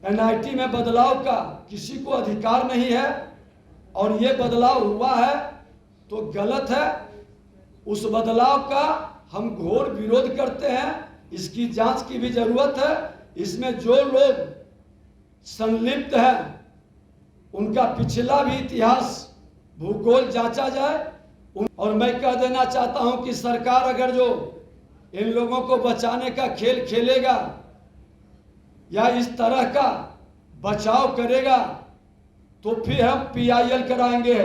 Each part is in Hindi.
एनआईटी में बदलाव का किसी को अधिकार नहीं है और ये बदलाव हुआ है तो गलत है। उस बदलाव का हम घोर विरोध करते हैं। इसकी जांच की भी जरूरत है। इसमें जो लोग संलिप्त हैं उनका पिछला भी इतिहास भूगोल जांचा जाए। और मैं कह देना चाहता हूं कि सरकार अगर जो इन लोगों को बचाने का खेल खेलेगा या इस तरह का बचाव करेगा तो फिर हम पीआईएल कराएंगे।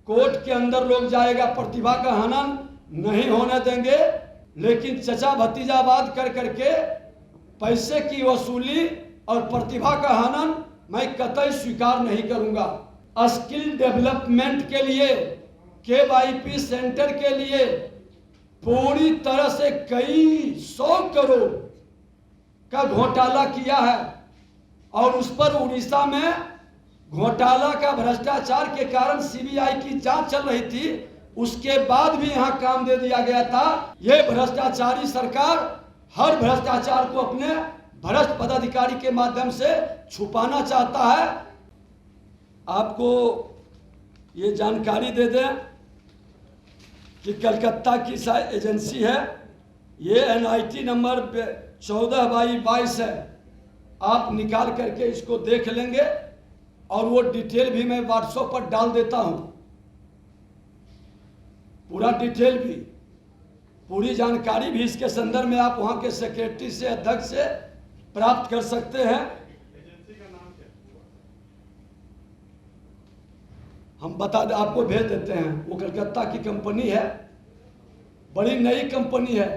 कोर्ट के अंदर लोग जाएगा, प्रतिभा का हनन नहीं होने देंगे। लेकिन चचा भतीजावाद कर करके पैसे की वसूली और प्रतिभा का हनन मैं कतई स्वीकार नहीं करूंगा। स्किल डेवलपमेंट के लिए, केवाईपी सेंटर के लिए पूरी तरह से कई 100 करोड़ का घोटाला किया है और उस पर उड़ीसा में घोटाला का भ्रष्टाचार के कारण सीबीआई की जांच चल रही थी। उसके बाद भी यहां काम दे दिया गया था। यह भ्रष्टाचारी सरकार हर भ्रष्टाचार को अपने भ्रष्ट पदाधिकारी के माध्यम से छुपाना चाहता है। आपको ये जानकारी दे दें कि कलकत्ता की एजेंसी है, ये एनआईटी नंबर 14/22 है। आप निकाल करके इसको देख लेंगे और वो डिटेल भी मैं व्हाट्सएप पर डाल देता हूं। पूरा डिटेल भी, पूरी जानकारी भी इसके संदर्भ में आप वहां के सेक्रेटरी से, अध्यक्ष से प्राप्त कर सकते हैं। एजेंसी का नाम क्या है? हम आपको भेज देते हैं। वो कलकत्ता की कंपनी है, बड़ी नई कंपनी है।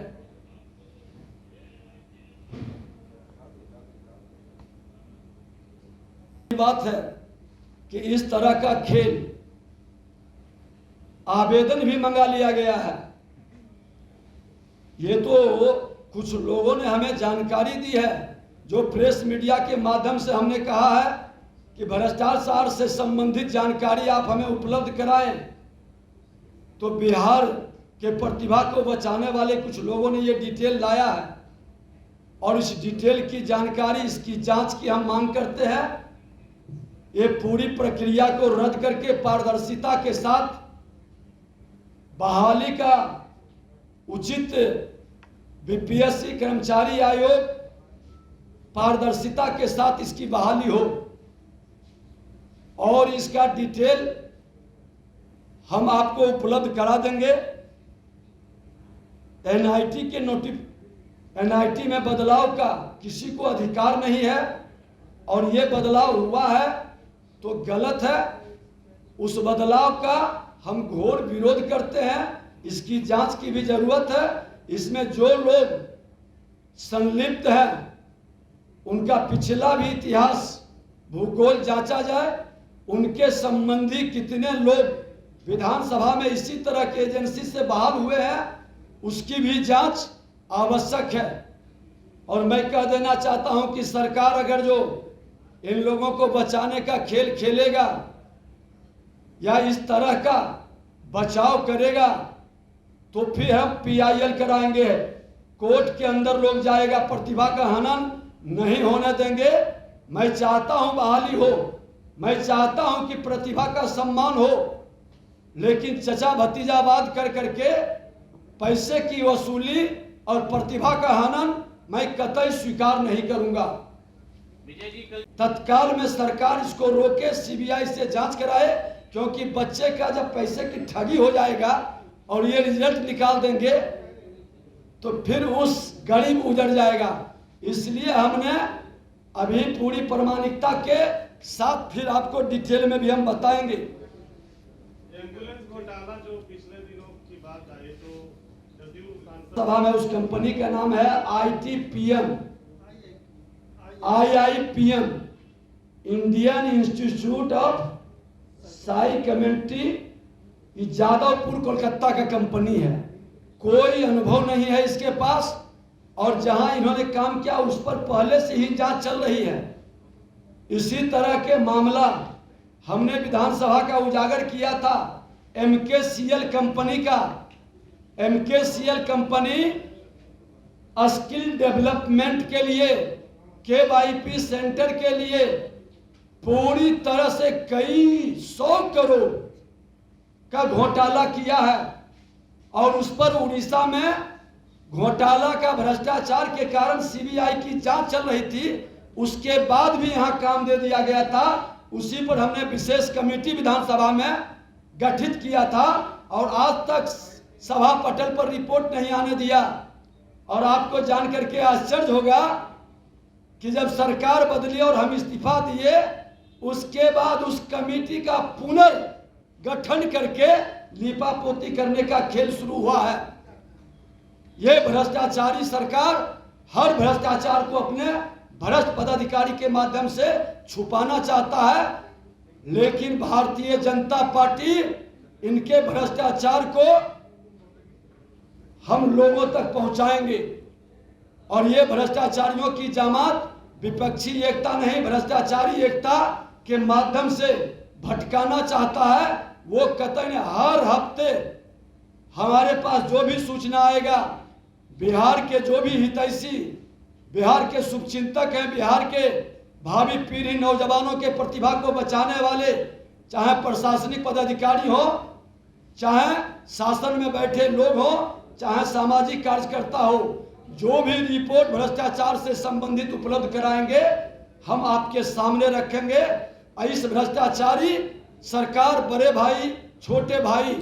बात है कि इस तरह का खेल, आवेदन भी मंगा लिया गया है। ये तो कुछ लोगों ने हमें जानकारी दी है, जो प्रेस मीडिया के माध्यम से हमने कहा है कि भ्रष्टाचार से संबंधित जानकारी आप हमें उपलब्ध कराएं। तो बिहार के प्रतिभा को बचाने वाले कुछ लोगों ने ये डिटेल लाया है और इस डिटेल की जानकारी, इसकी जांच की हम मांग करते हैं। ये पूरी प्रक्रिया को रद्द करके पारदर्शिता के साथ बहाली का उचित, बीपीएससी कर्मचारी आयोग पारदर्शिता के साथ इसकी बहाली हो और इसका डिटेल हम आपको उपलब्ध करा देंगे। एनआईटी में बदलाव का किसी को अधिकार नहीं है और ये बदलाव हुआ है तो गलत है। उस बदलाव का हम घोर विरोध करते हैं। इसकी जांच की भी जरूरत है। इसमें जो लोग संलिप्त हैं उनका पिछला भी इतिहास भूगोल जांचा जाए। उनके संबंधी कितने लोग विधानसभा में इसी तरह की एजेंसी से बहाल हुए हैं, उसकी भी जांच आवश्यक है। और मैं कह देना चाहता हूं कि सरकार अगर जो इन लोगों को बचाने का खेल खेलेगा या इस तरह का बचाव करेगा तो फिर हम पीआईएल कराएंगे। कोर्ट के अंदर लोग जाएगा, प्रतिभा का हनन नहीं होने देंगे। मैं चाहता हूं बहाली हो, मैं चाहता हूं कि प्रतिभा का सम्मान हो, लेकिन चचा भतीजावाद कर करके पैसे की वसूली और प्रतिभा का हनन मैं कतई स्वीकार नहीं करूंगा। तत्काल में सरकार इसको रोके, सीबीआई से जांच कराए, क्योंकि बच्चे का जब पैसे की ठगी हो जाएगा और ये रिजल्ट निकाल देंगे तो फिर उस गरीब उजड़ जाएगा। इसलिए हमने अभी पूरी प्रामाणिकता के साथ फिर आपको डिटेल में भी हम बताएंगे। एम्बुलेंस घोटाला जो पिछले दिनों की बात आई, तो जदयू सांसद सभा में उस कंपनी का नाम है IIPM, Indian institute of psychometry. Jadavpur Kolkata का कंपनी है। कोई अनुभव नहीं है इसके पास और जहां इन्होंने काम किया उस पर पहले से ही जांच चल रही है। इसी तरह के मामला हमने विधानसभा का उजागर किया था MKCL कंपनी का। MKCL कंपनी स्किल डेवलपमेंट के लिए, KYP सेंटर के लिए पूरी तरह से कई 100 करोड़ का घोटाला किया है, और उस पर उड़ीसा में घोटाला का भ्रष्टाचार के कारण CBI की जांच चल रही थी, उसके बाद भी यहां काम दे दिया गया था। उसी पर हमने विशेष कमेटी विधानसभा में गठित किया था और आज तक सभा पटल पर रिपोर्ट नहीं आने दिया। और आपको जान करके आश्चर्य होगा कि जब सरकार बदली और हम इस्तीफा दिए, उसके बाद उस कमेटी का पुनर्गठन करके लीपापोती करने का खेल शुरू हुआ है। यह भ्रष्टाचारी सरकार हर भ्रष्टाचार को अपने भ्रष्ट पदाधिकारी के माध्यम से छुपाना चाहता है, लेकिन भारतीय जनता पार्टी इनके भ्रष्टाचार को हम लोगों तक पहुंचाएंगे। और ये भ्रष्टाचारियों की जमात विपक्षी एकता नहीं, भ्रष्टाचारी एकता के माध्यम से भटकाना चाहता है। वो कतई हर हफ्ते हमारे पास जो भी सूचना आएगा, बिहार के जो भी हितैषी, बिहार के शुभचिंतक हैं, बिहार के भावी पीढ़ी नौजवानों के प्रतिभा को बचाने वाले, चाहे प्रशासनिक पदाधिकारी हो, चाहे शासन में बैठे लोग हो, चाहे सामाजिक कार्यकर्ता हो, जो भी रिपोर्ट भ्रष्टाचार से संबंधित उपलब्ध कराएंगे हम आपके सामने रखेंगे। इस भ्रष्टाचारी सरकार बड़े भाई छोटे भाई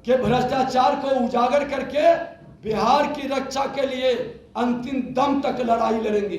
के भ्रष्टाचार को उजागर करके बिहार की रक्षा के लिए अंतिम दम तक लड़ाई लड़ेंगे।